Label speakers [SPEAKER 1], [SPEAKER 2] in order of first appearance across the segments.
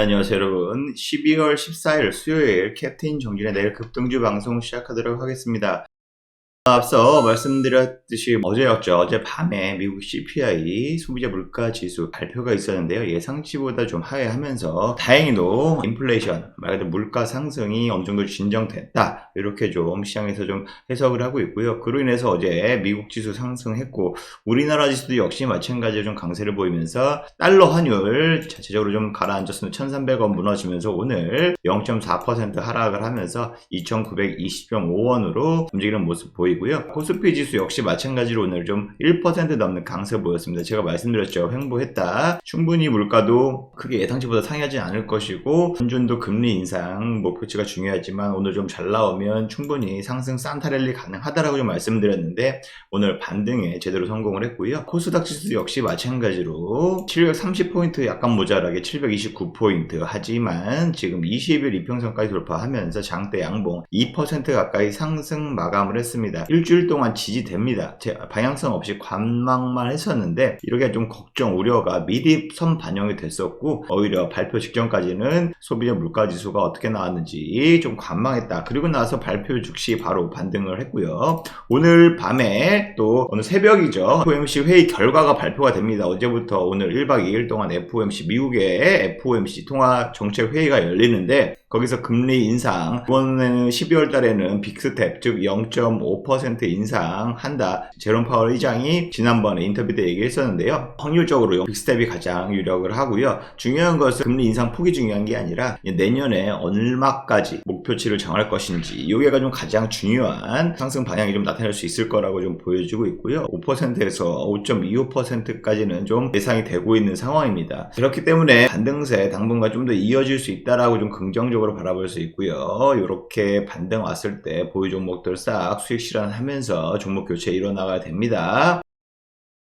[SPEAKER 1] 안녕하세요 여러분. 12월 14일 수요일 캡틴 정진의 내일 급등주 방송 시작하도록 하겠습니다. 앞서 말씀드렸듯이 어제였죠. 어젯밤에 미국 CPI 소비자 물가 지수 발표가 있었는데요. 예상치보다 좀 하회하면서 다행히도 인플레이션, 말 그대로 물가 상승이 어느 정도 진정됐다. 이렇게 좀 시장에서 좀 해석을 하고 있고요. 그로 인해서 어제 미국 지수 상승했고 우리나라 지수도 역시 마찬가지로 좀 강세를 보이면서 달러 환율 자체적으로 좀 가라앉았습니다. 1,300원 무너지면서 오늘 0.4% 하락을 하면서 2,920.5원으로 움직이는 모습 보이고 코스피 지수 역시 마찬가지로 오늘 좀 1% 넘는 강세 보였습니다. 제가 말씀드렸죠. 횡보했다. 충분히 물가도 크게 예상치보다 상하지 않을 것이고 연준도 금리 인상 목표치가 중요하지만 오늘 좀 잘 나오면 충분히 상승 산타랠리 가능하다라고 좀 말씀드렸는데 오늘 반등에 제대로 성공을 했고요. 코스닥 지수 역시 마찬가지로 730포인트 약간 모자라게 729포인트 하지만 지금 20일 이평선까지 돌파하면서 장대 양봉 2% 가까이 상승 마감을 했습니다. 일주일 동안 지지됩니다. 방향성 없이 관망만 했었는데 이렇게 좀 걱정 우려가 미리 선 반영이 됐었고 오히려 발표 직전까지는 소비자 물가지수가 어떻게 나왔는지 좀 관망했다. 그리고 나서 발표 즉시 바로 반등을 했고요. 오늘 밤에 또 오늘 새벽이죠. FOMC 회의 결과가 발표가 됩니다. 어제부터 오늘 1박 2일 동안 FOMC 미국의 FOMC 통화 정책 회의가 열리는데 거기서 금리 인상 이번에는 12월 달에는 빅스텝 즉 0.5% 인상한다. 제롬 파월 의장이 지난번에 인터뷰 때 얘기했었는데요. 확률적으로 빅스텝이 가장 유력을 하고요. 중요한 것은 금리 인상 폭이 중요한 게 아니라 내년에 얼마까지 목표치를 정할 것인지 이게가 좀 가장 중요한 상승 방향이 좀 나타날 수 있을 거라고 좀 보여지고 있고요. 5%에서 5.25%까지는 좀 예상이 되고 있는 상황입니다. 그렇기 때문에 반등세 당분간 좀 더 이어질 수 있다라고 좀 긍정적으로 바라볼 수 있고요. 이렇게 반등 왔을 때 보유 종목들 싹 수익 실현하면서 종목 교체 일어나가야 됩니다.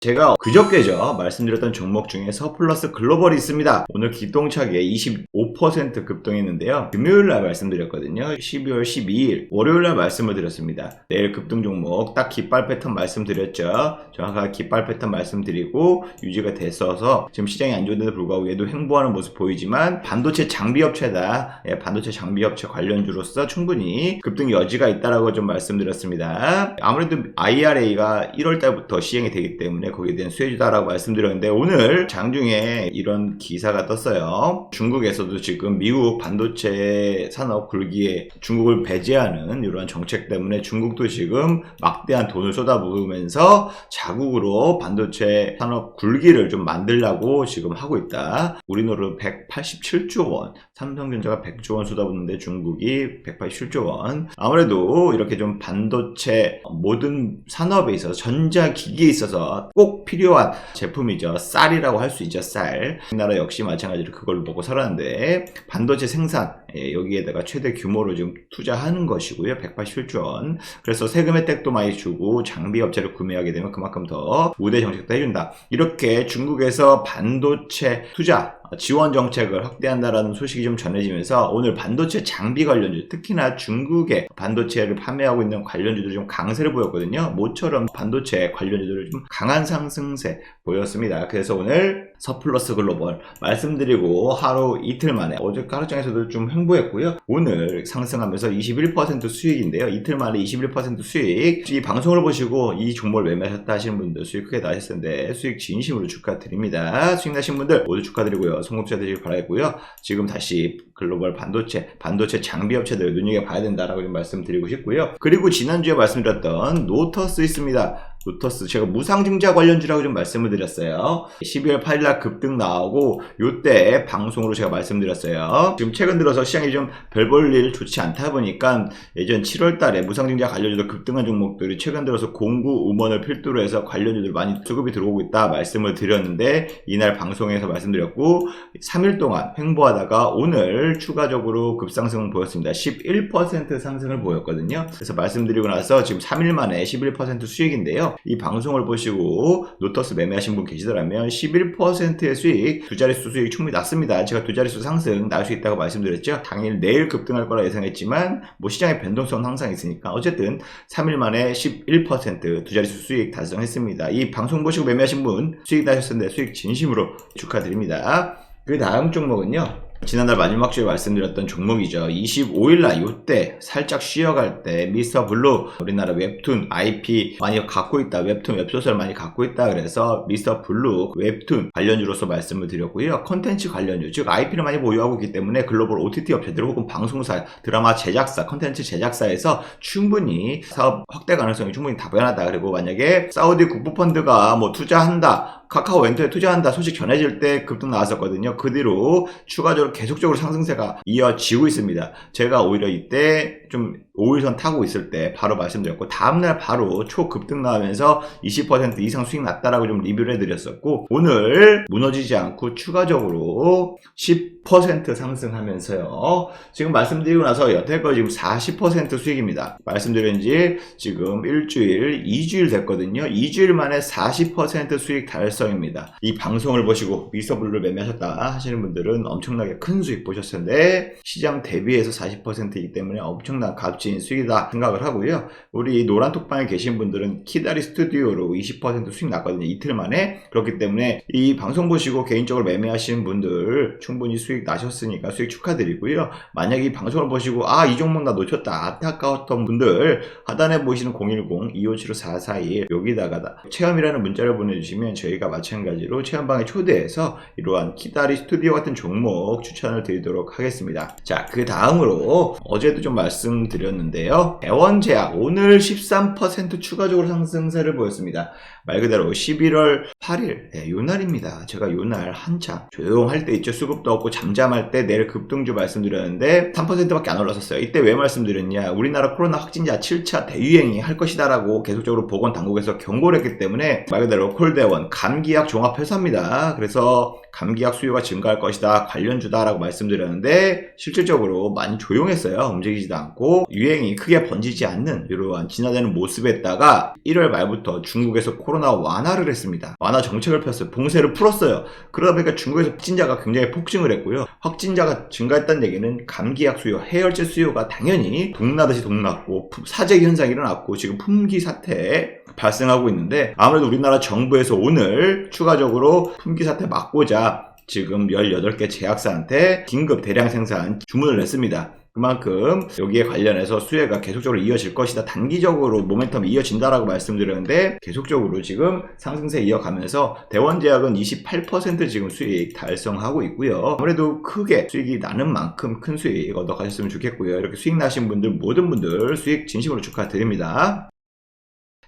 [SPEAKER 1] 제가 그저께죠 말씀드렸던 종목 중에 서플러스 글로벌이 있습니다. 오늘 기똥차게 25% 급등했는데요. 금요일날 말씀드렸거든요. 12월 12일 월요일날 말씀을 드렸습니다. 내일 급등 종목 딱 깃발 패턴 말씀드렸죠. 정확하게 깃발 패턴 말씀드리고 유지가 됐어서 지금 시장이 안 좋은데도 불구하고 얘도 횡보하는 모습 보이지만 반도체 장비업체다. 반도체 장비업체 관련주로서 충분히 급등 여지가 있다라고 좀 말씀드렸습니다. 아무래도 IRA가 1월달부터 시행이 되기 때문에 거기에 대한 수혜주다라고 말씀드렸는데 오늘 장중에 이런 기사가 떴어요. 중국에서도 지금 미국 반도체 산업 굴기에 중국을 배제하는 이런 정책 때문에 중국도 지금 막대한 돈을 쏟아부으면서 자국으로 반도체 산업 굴기를 좀 만들려고 지금 하고 있다. 우리나라로 187조 원, 삼성전자가 100조 원 쏟아붓는데 중국이 187조 원. 아무래도 이렇게 좀 반도체 모든 산업에 있어서 전자기기에 있어서 꼭 필요한 제품이죠. 쌀이라고 할 수 있죠. 쌀. 우리나라 역시 마찬가지로 그걸 먹고 살았는데 반도체 생산 여기에다가 최대 규모로 지금 투자하는 것이고요. 187조 원. 그래서 세금 혜택도 많이 주고 장비 업체를 구매하게 되면 그만큼 더 우대 정책도 해준다. 이렇게 중국에서 반도체 투자 지원 정책을 확대한다라는 소식이 좀 전해지면서 오늘 반도체 장비 관련주, 특히나 중국의 반도체를 판매하고 있는 관련주들이 좀 강세를 보였거든요. 모처럼 반도체 관련주들을 좀 강한 상승세 보였습니다. 그래서 오늘 서플러스 글로벌 말씀드리고 하루 이틀 만에 어제 하루장에서도 좀 횡보했고요. 오늘 상승하면서 21% 수익인데요. 이틀 만에 21% 수익. 이 방송을 보시고 이 종목을 매매하셨다 하시는 분들 수익 크게 나셨을 텐데 수익 진심으로 축하드립니다. 수익 나신 분들 모두 축하드리고요. 성공자 되시길 바라겠고요. 지금 다시 글로벌 반도체 장비 업체들 눈여겨봐야 된다라고 좀 말씀드리고 싶고요. 그리고 지난주에 말씀드렸던 노터스 있습니다. 노터스 제가 무상증자 관련주라고 좀 말씀을 드렸어요. 12월 8일날 급등 나오고 요때 방송으로 제가 말씀드렸어요. 지금 최근 들어서 시장이 좀 별 볼 일 좋지 않다 보니까 예전 7월달에 무상증자 관련주도 급등한 종목들이 최근 들어서 공구 음원을 필두로 해서 관련주들 많이 수급이 들어오고 있다 말씀을 드렸는데 이날 방송에서 말씀드렸고 3일 동안 횡보하다가 오늘 추가적으로 급상승을 보였습니다. 11% 상승을 보였거든요. 그래서 말씀드리고 나서 지금 3일 만에 11% 수익인데요. 이 방송을 보시고 노터스 매매하신 분 계시더라면 11%의 수익, 두 자릿수 수익 충분히 났습니다. 제가 두 자릿수 상승 나올 수 있다고 말씀드렸죠. 당일 내일 급등할 거라 예상했지만 뭐 시장의 변동성은 항상 있으니까 어쨌든 3일 만에 11% 두 자릿수 수익 달성했습니다. 이 방송 보시고 매매하신 분 수익 나셨는데 수익 진심으로 축하드립니다. 그 다음 종목은요. 지난달 마지막 주에 말씀드렸던 종목이죠. 25일날 요때 살짝 쉬어갈 때 미스터 블루 우리나라 웹툰 IP 많이 갖고 있다. 웹툰 웹소설 많이 갖고 있다. 그래서 미스터 블루 웹툰 관련주로서 말씀을 드렸고요. 콘텐츠 관련주 즉 IP를 많이 보유하고 있기 때문에 글로벌 OTT 업체들 혹은 방송사 드라마 제작사 콘텐츠 제작사에서 충분히 사업 확대 가능성이 충분히 다변하다. 그리고 만약에 사우디 국부펀드가 뭐 투자한다 카카오 venture에 투자한다 소식 전해질 때 급등 나왔었거든요. 그 뒤로 추가적으로 계속적으로 상승세가 이어지고 있습니다. 제가 오히려 이때 좀 5일선 타고 있을 때 바로 말씀드렸고 다음날 바로 초급등 나오면서 20% 이상 수익 났다라고 좀 리뷰를 해드렸었고 오늘 무너지지 않고 추가적으로 10% 상승하면서요. 지금 말씀드리고 나서 여태까지 지금 40% 수익입니다. 말씀드린 지 지금 일주일, 2주일 됐거든요. 2주일 만에 40% 수익 달성입니다. 이 방송을 보시고 미스터블루를 매매하셨다 하시는 분들은 엄청나게 큰 수익 보셨을 텐데 시장 대비해서 40%이기 때문에 엄청난 값진 수익이다 생각을 하고요. 우리 노란톡방에 계신 분들은 키다리 스튜디오로 20% 수익 났거든요. 이틀 만에. 그렇기 때문에 이 방송 보시고 개인적으로 매매하시는 분들 충분히 수익 나셨으니까 수익 축하드리고요. 만약에 이 방송을 보시고 이 종목 나 놓쳤다 안타까웠던 분들 하단에 보이시는 010-2575-4441 여기다가 체험이라는 문자를 보내주시면 저희가 마찬가지로 체험방에 초대해서 이러한 키다리 스튜디오 같은 종목 추천을 드리도록 하겠습니다. 자, 그 다음으로 어제도 좀 말씀드렸는데요. 대원제약 오늘 13% 추가적으로 상승세를 보였습니다. 말 그대로 11월 8일 요날입니다. 제가 요날 한참 조용할 때 있죠. 수급도 없고 잠잠할 때 내일 급등주 말씀드렸는데 3%밖에 안 올랐었어요. 이때 왜 말씀드렸냐, 우리나라 코로나 확진자 7차 대유행이 할 것이다 라고 계속적으로 보건당국에서 경고를 했기 때문에 말 그대로 콜대원 감기약 종합회사입니다. 그래서 감기약 수요가 증가할 것이다 관련주다 라고 말씀드렸는데 실질적으로 많이 조용했어요. 움직이지도 않고 유행이 크게 번지지 않는 이러한 진화되는 모습에다가 1월 말부터 중국에서 코로나 완화를 했습니다. 완화 정책을 폈어요. 봉쇄를 풀었어요. 그러다 보니까 중국에서 확진자가 굉장히 폭증을 했고요. 확진자가 증가했다는 얘기는 감기약 수요, 해열제 수요가 당연히 동나듯이 동났고 사재기 현상이 일어났고 지금 품귀 사태 발생하고 있는데 아무래도 우리나라 정부에서 오늘 추가적으로 품귀 사태 막고자 지금 18개 제약사한테 긴급 대량 생산 주문을 냈습니다. 그만큼 여기에 관련해서 수혜가 계속적으로 이어질 것이다. 단기적으로 모멘텀이 이어진다라고 말씀드렸는데 계속적으로 지금 상승세 이어가면서 대원제약은 28% 지금 수익 달성하고 있고요. 아무래도 크게 수익이 나는 만큼 큰 수익 얻어가셨으면 좋겠고요. 이렇게 수익 나신 분들 모든 분들 수익 진심으로 축하드립니다.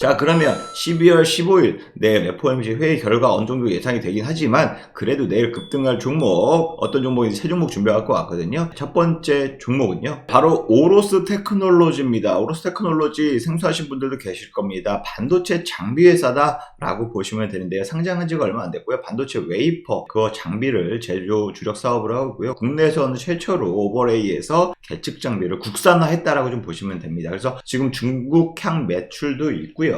[SPEAKER 1] 자, 그러면 12월 15일 내일 FOMC 회의 결과 어느 정도 예상이 되긴 하지만 그래도 내일 급등할 종목 어떤 종목인지 세 종목 준비해갖고 왔거든요. 첫 번째 종목은요 바로 오로스 테크놀로지입니다. 오로스 테크놀로지 생소하신 분들도 계실 겁니다. 반도체 장비 회사다 라고 보시면 되는데요. 상장한 지가 얼마 안 됐고요. 반도체 웨이퍼 그 장비를 제조 주력 사업을 하고 있고요. 국내에서는 최초로 오버레이에서 계측 장비를 국산화했다라고 좀 보시면 됩니다. 그래서 지금 중국향 매출도 있고요.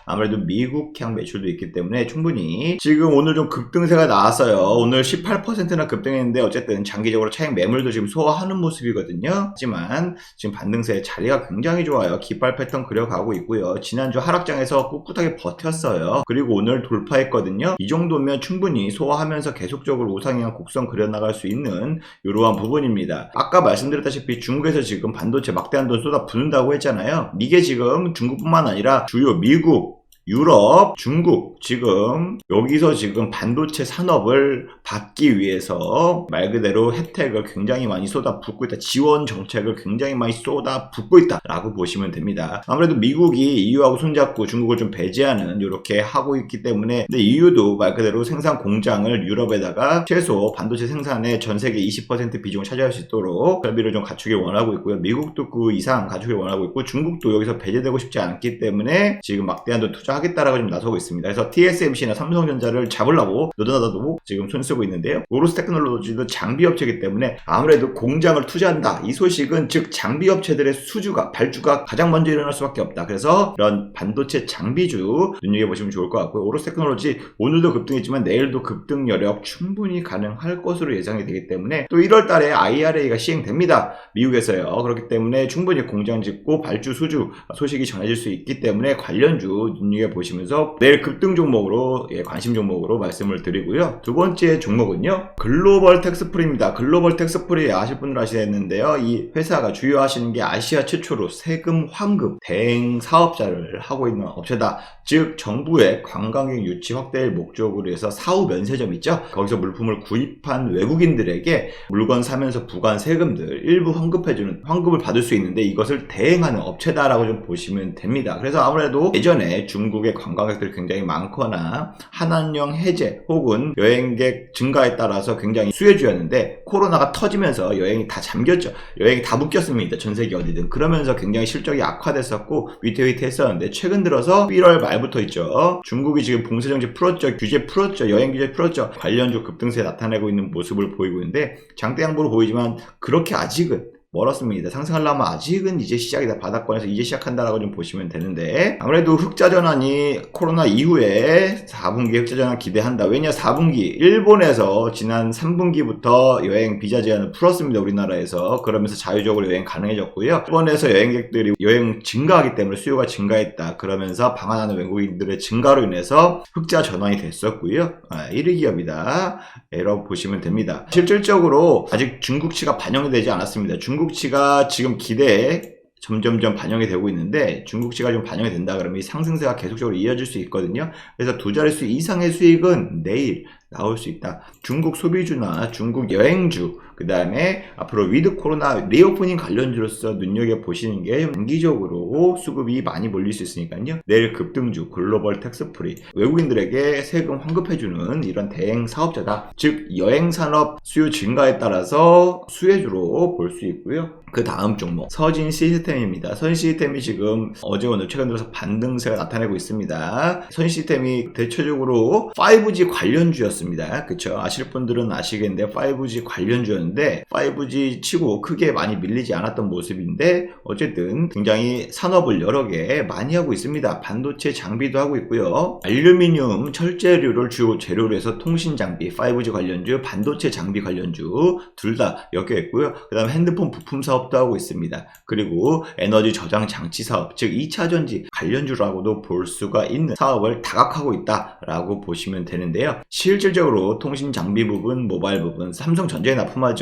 [SPEAKER 1] 아무래도 미국향 매출도 있기 때문에 충분히 지금 오늘 좀 급등세가 나왔어요. 오늘 18%나 급등했는데 어쨌든 장기적으로 차익 매물도 지금 소화하는 모습이거든요. 하지만 지금 반등세의 자리가 굉장히 좋아요. 깃발 패턴 그려가고 있고요. 지난주 하락장에서 꿋꿋하게 버텼어요. 그리고 오늘 돌파했거든요. 이 정도면 충분히 소화하면서 계속적으로 우상향 곡선 그려나갈 수 있는 이러한 부분입니다. 아까 말씀드렸다시피 중국에서 지금 반도체 막대한 돈 쏟아 붓는다고 했잖아요. 이게 지금 중국뿐만 아니라 주요 미국, 유럽, 중국 지금 여기서 지금 반도체 산업을 받기 위해서 말 그대로 혜택을 굉장히 많이 쏟아붓고 있다. 지원 정책을 굉장히 많이 쏟아붓고 있다 라고 보시면 됩니다. 아무래도 미국이 EU하고 손잡고 중국을 좀 배제하는 이렇게 하고 있기 때문에 근데 EU도 말 그대로 생산 공장을 유럽에다가 최소 반도체 생산의 전 세계 20% 비중을 차지할 수 있도록 설비를 좀 갖추길 원하고 있고요. 미국도 그 이상 갖추길 원하고 있고 중국도 여기서 배제되고 싶지 않기 때문에 지금 막대한 돈 투자하겠다라고 좀 나서고 있습니다. 그래서 TSMC나 삼성전자를 잡으려고 너도나도 지금 손쓰고 있는데요. 오로스 테크놀로지도 장비업체이기 때문에 아무래도 공장을 투자한다. 이 소식은 즉 장비업체들의 수주가 발주가 가장 먼저 일어날 수밖에 없다. 그래서 이런 반도체 장비주 눈여겨보시면 좋을 것 같고요. 오로스 테크놀로지 오늘도 급등했지만 내일도 급등 여력 충분히 가능할 것으로 예상이 되기 때문에 또 1월 달에 IRA가 시행됩니다. 미국에서요. 그렇기 때문에 충분히 공장 짓고 발주 수주 소식이 전해질 수 있기 때문에 관련주 눈여겨 눈여겨보시면서 내일 급등 종목으로 관심 종목으로 말씀을 드리고요. 두 번째 종목은요, 글로벌 텍스프리입니다. 글로벌 텍스프리 아실 분들 아시겠는데요, 이 회사가 주요하시는 게 아시아 최초로 세금 환급 대행 사업자를 하고 있는 업체다. 즉 정부의 관광객 유치 확대를 목적으로 해서 사후 면세점 있죠, 거기서 물품을 구입한 외국인들에게 물건 사면서 부과한 세금들 일부 환급해주는, 환급을 받을 수 있는데 이것을 대행하는 업체다라고 좀 보시면 됩니다. 그래서 아무래도 예전에 중국의 관광객들이 굉장히 많거나 한한령 해제 혹은 여행객 증가에 따라서 굉장히 수혜주였는데, 코로나가 터지면서 여행이 다 잠겼죠. 여행이 다 묶였습니다. 전 세계 어디든. 그러면서 굉장히 실적이 악화됐었고 위태위태했었는데, 최근 들어서 1월 말부터 있죠, 중국이 지금 봉쇄정책 풀었죠, 규제 풀었죠, 여행 규제 풀었죠, 관련주 급등세 나타내고 있는 모습을 보이고 있는데, 장대양보로 보이지만 그렇게 아직은 멀었습니다. 상승하려면 아직은 이제 시작이다. 바닥권에서 이제 시작한다라고 좀 보시면 되는데, 아무래도 흑자 전환이 코로나 이후에 4분기 흑자 전환 기대한다. 왜냐, 4분기 일본에서 지난 3분기부터 여행 비자 제한을 풀었습니다. 우리나라에서. 그러면서 자유적으로 여행 가능해졌고요. 일본에서 여행객들이 여행 증가하기 때문에 수요가 증가했다. 그러면서 방한하는 외국인들의 증가로 인해서 흑자 전환이 됐었고요. 1위 기업이다 라고 보시면 됩니다. 실질적으로 아직 중국치가 반영이 되지 않았습니다. 중국치가 지금 기대에 점점점 반영이 되고 있는데, 중국치가 좀 반영이 된다 그러면 이 상승세가 계속적으로 이어질 수 있거든요. 그래서 두 자릿수 이상의 수익은 내일 나올 수 있다. 중국 소비주나 중국 여행주, 그 다음에 앞으로 위드 코로나 리오프닝 관련주로서 눈여겨보시는 게 단기적으로 수급이 많이 몰릴 수 있으니까요. 내일 급등주 글로벌 텍스프리, 외국인들에게 세금 환급해주는 이런 대행 사업자다. 즉 여행산업 수요 증가에 따라서 수혜주로 볼 수 있고요. 그 다음 종목 서진 시스템입니다. 서진 시스템이 지금 어제 오늘 최근 들어서 반등세가 나타내고 있습니다. 서진 시스템이 대체적으로 5G 관련주였습니다. 그쵸? 아실 분들은 아시겠는데 5G 관련주였는데 5G 치고 크게 많이 밀리지 않았던 모습인데, 어쨌든 굉장히 산업을 여러 개 많이 하고 있습니다. 반도체 장비도 하고 있고요, 알루미늄 철재료를 주 재료로 해서 통신 장비, 5G 관련주, 반도체 장비 관련주 둘 다 엮여 있고요. 그 다음에 핸드폰 부품 사업도 하고 있습니다. 그리고 에너지 저장 장치 사업, 즉 2차전지 관련주라고도 볼 수가 있는 사업을 다각하고 있다라고 보시면 되는데요. 실질적으로 통신 장비 부분, 모바일 부분 삼성전자에 납품하죠.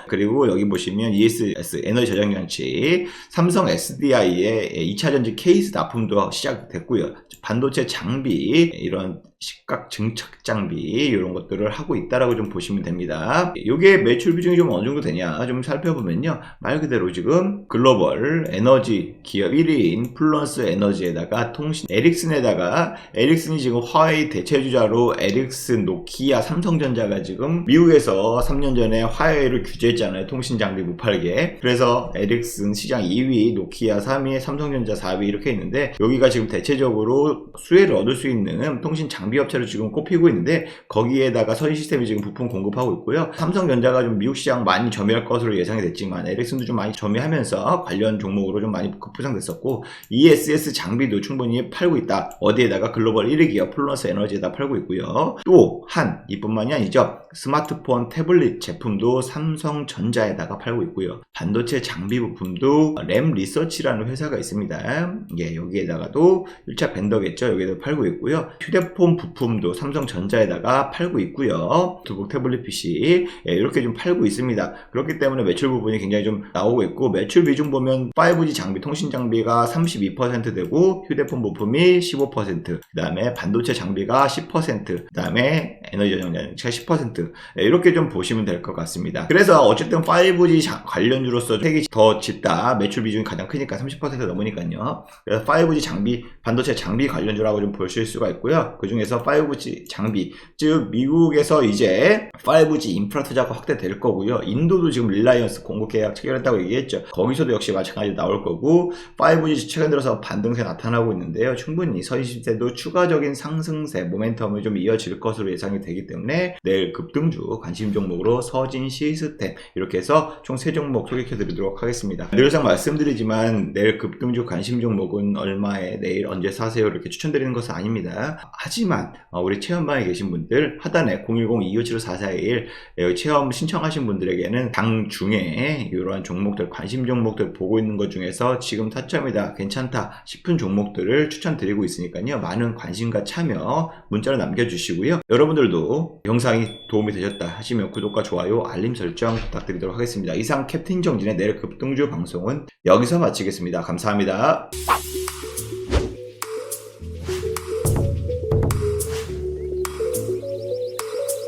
[SPEAKER 1] 그리고 여기 보시면 ESS 에너지 저장 장치, 삼성 SDI의 2차전지 케이스 납품도 시작됐고요. 반도체 장비, 이런 시각 증척 장비 이런 것들을 하고 있다라고 좀 보시면 됩니다. 이게 매출 비중이 좀 어느 정도 되냐 좀 살펴보면요, 말 그대로 지금 글로벌 에너지 기업 1위인 플러스 에너지에다가 통신 에릭슨에다가, 에릭슨이 지금 화웨이 대체주자로 에릭슨, 노키아, 삼성전자가 지금 미국에서 3년 전에 화웨이를 규제했잖아요. 통신 장비 못 팔게. 그래서 에릭슨 시장 2위, 노키아 3위, 삼성전자 4위 이렇게 있는데, 여기가 지금 대체적으로 수혜를 얻을 수 있는 통신 장비 업체로 지금 꼽히고 있는데, 거기에다가 서진 시스템이 지금 부품 공급하고 있고요. 삼성전자가 좀 미국 시장 많이 점유할 것으로 예상이 됐지만 에릭슨도 좀 많이 점유하면서 관련 종목으로 좀 많이 급부상됐었고, ESS 장비도 충분히 팔고 있다. 어디에다가 글로벌 1위 기업 플러스 에너지에다 팔고 있고요. 또한 이뿐만이 아니죠. 스마트폰, 태블릿 제품도 삼성전자에다가 팔고 있고요. 반도체 장비 부품도 램 리서치라는 회사가 있습니다. 예, 여기에다가도 1차 벤더겠죠. 여기에도 팔고 있고요. 휴대폰 부품도 삼성전자에다가 팔고 있고요. 노트북, 태블릿 PC 이렇게 좀 팔고 있습니다. 그렇기 때문에 매출 부분이 굉장히 좀 나오고 있고, 매출 비중 보면 5G 장비, 통신 장비가 32% 되고, 휴대폰 부품이 15%, 그 다음에 반도체 장비가 10%, 그 다음에 에너지 저장 장치가 10%, 이렇게 좀 보시면 될 것 같습니다. 그래서 어쨌든 5G 관련주로서 색이 더 짙다. 매출 비중이 가장 크니까 30% 넘으니까요. 그래서 5G 장비, 반도체 장비 관련주라고 좀 보실 수가 있고요. 그 중에서 5G 장비, 즉 미국에서 이제 5G 인프라 투자가 확대될 거고요. 인도도 지금 릴라이언스 공급 계약 체결했다고 얘기했죠. 거기서도 역시 마찬가지로 나올 거고, 5G 최근 들어서 반등세 나타나고 있는데요. 충분히 서진 시스템도 추가적인 상승세 모멘텀을 좀 이어질 것으로 예상이 되기 때문에 내일 급등주 관심 종목으로 서진 시스템, 이렇게 해서 총 3종목 소개해 드리도록 하겠습니다. 늘상 말씀드리지만 내일 급등주 관심 종목은 얼마에 내일 언제 사세요 이렇게 추천드리는 것은 아닙니다. 하지만 하지만 우리 체험방에 계신 분들 하단에 010-257-4421 체험 신청하신 분들에게는 당 중에 이러한 종목들, 관심 종목들 보고 있는 것 중에서 지금 타점이다, 괜찮다 싶은 종목들을 추천드리고 있으니까요. 많은 관심과 참여 문자로 남겨주시고요. 여러분들도 영상이 도움이 되셨다 하시면 구독과 좋아요, 알림 설정 부탁드리도록 하겠습니다. 이상 캡틴 정진의 내일 급등주 방송은 여기서 마치겠습니다. 감사합니다.